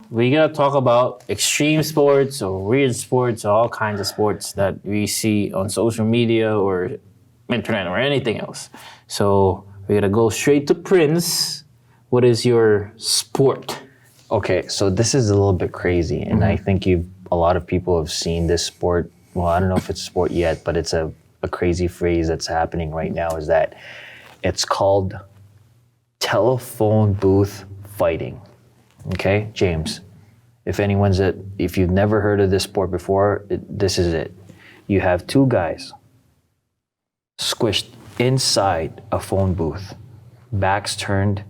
we gotta talk about extreme sports or weird sports, or all kinds of sports that we see on social media or internet or anything else. So we're gonna go straight to Prince. What is your sport? Okay, so this is a little bit crazy, and I think a lot of people have seen this sport. Well, I don't know if it's sport yet, but it's a crazy phrase that's happening right now is that it's called telephone booth fighting. Okay, James, if you've never heard of this sport before, this is it. You have two guys squished inside a phone booth, backs turned,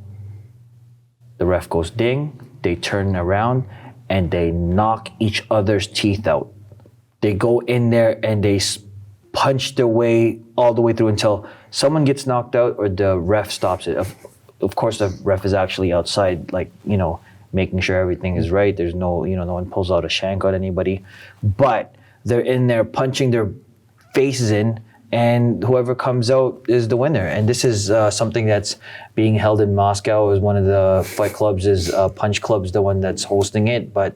the ref goes ding, they turn around, and they knock each other's teeth out. They go in there and they punch their way all the way through until someone gets knocked out or the ref stops it. Of course, the ref is actually outside, making sure everything is right. There's no one pulls out a shank on anybody. But they're in there punching their faces in, and whoever comes out is the winner. And this is something that's being held in Moscow. Is one of the fight clubs, is Punch Club's the one that's hosting it. But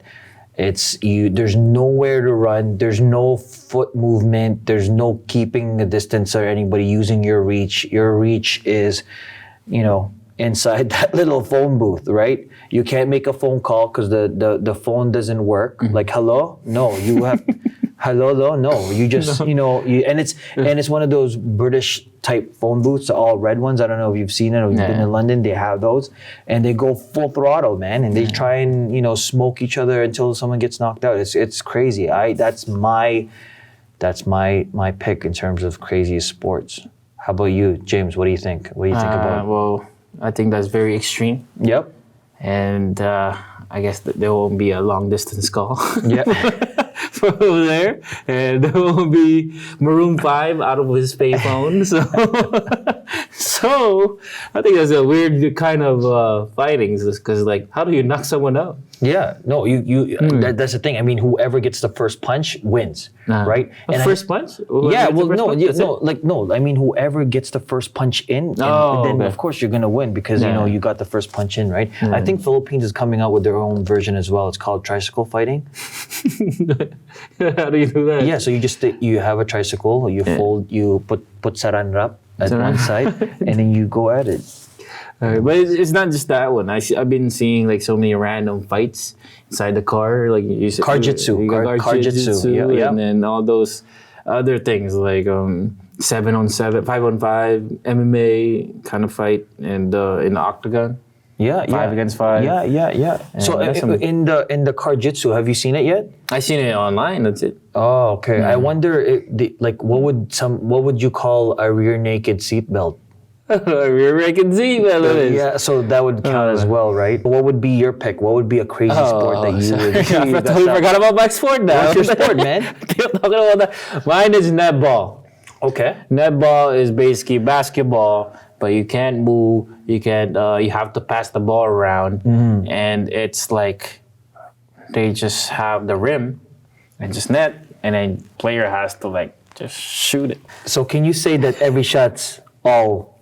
there's nowhere to run. There's no foot movement. There's no keeping a distance or anybody using your reach. Your reach is, inside that little phone booth, right? You can't make a phone call because the phone doesn't work. Like, hello? No, you have... Hello, no. You just, and it's one of those British type phone booths, all red ones. I don't know if you've seen it or you've been in London. They have those, and they go full throttle, man. And they try and smoke each other until someone gets knocked out. It's crazy. That's my pick in terms of craziest sports. How about you, James? What do you think? What do you think about? Well, I think that's very extreme. Yep. And I guess there won't be a long distance call. Yeah. From over there, and there will be Maroon 5 out of his payphone. So I think that's a weird kind of fighting, because how do you knock someone out? Yeah, no, that's the thing. I mean, whoever gets the first punch wins, right? First punch? Yeah, well, no. I mean, whoever gets the first punch in, then of course you're gonna win because you got the first punch in, right? I think Philippines is coming out with their own version as well. It's called tricycle fighting. How do you do that? Yeah, so you have a tricycle, you put saran wrap at one side, and then you go at it. But it's not just that one. I've been seeing so many random fights inside the car, car jitsu, and then all those other things 7-on-7, 5-on-5, MMA kind of fight, and in the octagon. Yeah, 5 against 5. Yeah. So in the car jitsu, have you seen it yet? I seen it online. That's it. Oh, okay. I wonder, what would you call a rear naked seatbelt? Rear naked seatbelt. Yeah, so that would count as well, right? What would be your pick? What would be a crazy sport that you would? I totally forgot about my sport now. What's your sport, man? Talking about that. Mine is netball. Okay. Netball is basically basketball, but you can't move. You can't. You have to pass the ball around, and it's they just have the rim and just net, and then player has to just shoot it. So can you say that every shot's all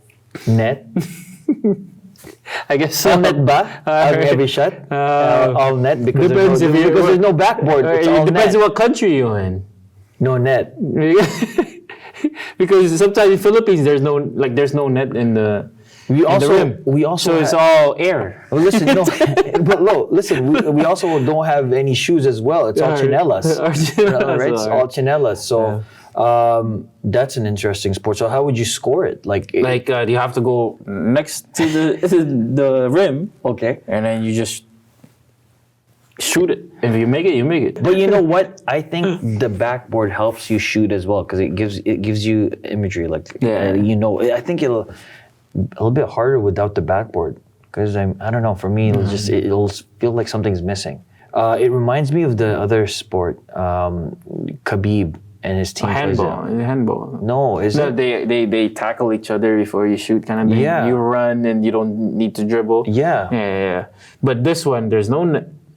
net? I guess so. All net ba? Every shot? All net because there's no backboard. It's all depends net. on what country you're in. No net. Because sometimes in Philippines there's no net in the rim. So it's all air. Well, listen, we also don't have any shoes as well. It's all chinelas. Right? It's all chinelas. So that's an interesting sport. So how would you score it? You have to go next to the rim. Okay. And then you just shoot it. If you make it, you make it. But you know what? I think the backboard helps you shoot as well because it gives you imagery. I think it'll a little bit harder without the backboard because I don't know. For me, it'll feel like something's missing. It reminds me of the other sport, Khabib and his team. Handball. No, is it? They tackle each other before you shoot, kind of thing. Yeah. You run and you don't need to dribble. Yeah. But this one, there's no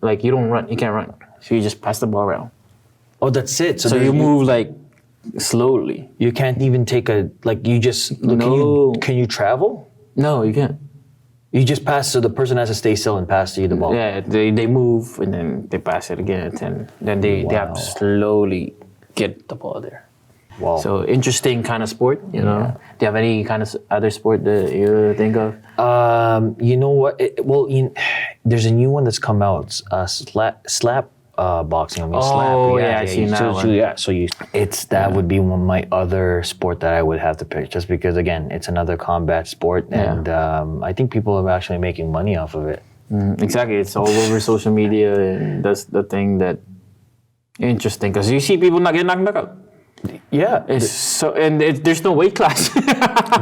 you don't run. You can't run. So you just pass the ball around. Oh, that's it. So you move slowly. You can't even take you just. No. Can you travel? No, you can't. You just pass, so the person has to stay still and pass you the ball. Yeah, they move and then they pass it again, and then they have to slowly get the ball there. Wow. So interesting kind of sport, you know. Do you have any kind of other sport that you think of? You know what? There's a new one that's come out. Slap boxing. I mean, slap. Yeah, I seen that one. That would be one of my other sport that I would have to pick, just because again, it's another combat sport, and I think people are actually making money off of it. Exactly, it's all over social media, and that's the thing that interesting because you see people not get knocked out. Yeah, there's no weight class.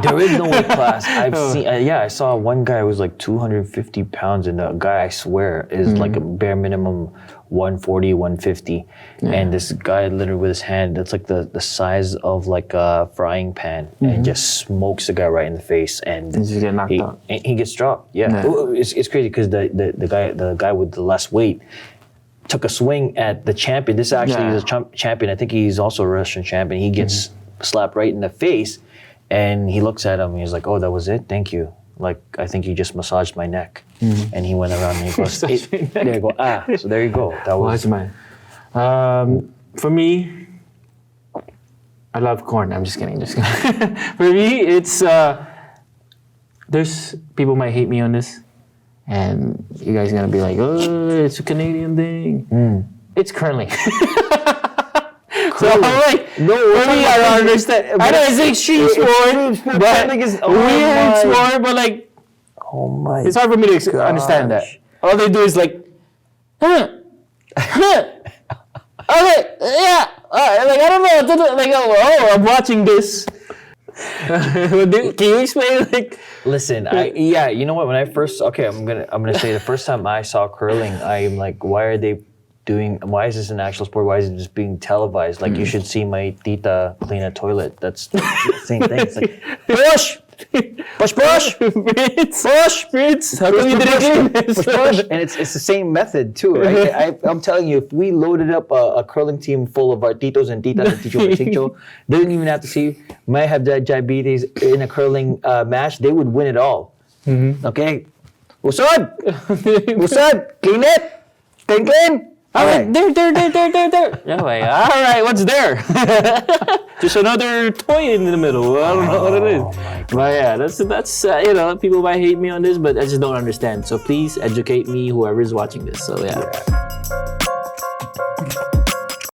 There is no weight class. I've seen. I saw one guy who was like 250 pounds, and the guy, I swear, is like a bare minimum 140, 150. And this guy literally with his hand, that's like the size of like a frying pan, and just smokes the guy right in the face, and you get knocked out. And he gets dropped. Yeah. It's crazy because the guy with the less weight took a swing at the champion. This actually is a champion. I think he's also a Russian champion. He gets slapped right in the face, and he looks at him and he's like, "Oh, that was it? Thank you. Like, I think you just massaged my neck." And he went around and he goes, there you go. So there you go. That was mine. For me, I love corn. I'm just kidding. For me, it's there's people might hate me on this. And you guys are gonna be like, "Oh, it's a Canadian thing." It's curling. So I'm like, for me, I don't understand. I know it's an extreme sport, but weird sport. But like, it's hard for me to understand that. All they do is like, okay, yeah. Like I don't know what to do. Like, I'm watching this. Can you explain? Like, listen, you know what? When I first, I'm gonna say the first time I saw curling, I'm like, why are they doing? Why is this an actual sport? Why is it just being televised? Like, you should see my tita clean a toilet. That's the same thing. It's like, push, Fritz. How come you didn't clean this? Push. And it's the same method too, right? I'm telling you, if we loaded up a curling team full of our titos and titas and ticho, they didn't even have to see. Might have diabetes in a curling match. They would win it all. Okay, Usod, clean it, clean. All right, there. Yeah, like, all right, what's there? Just another toy in the middle. I don't know what it is. But yeah, that's people might hate me on this, but I just don't understand. So please educate me, whoever is watching this. So yeah.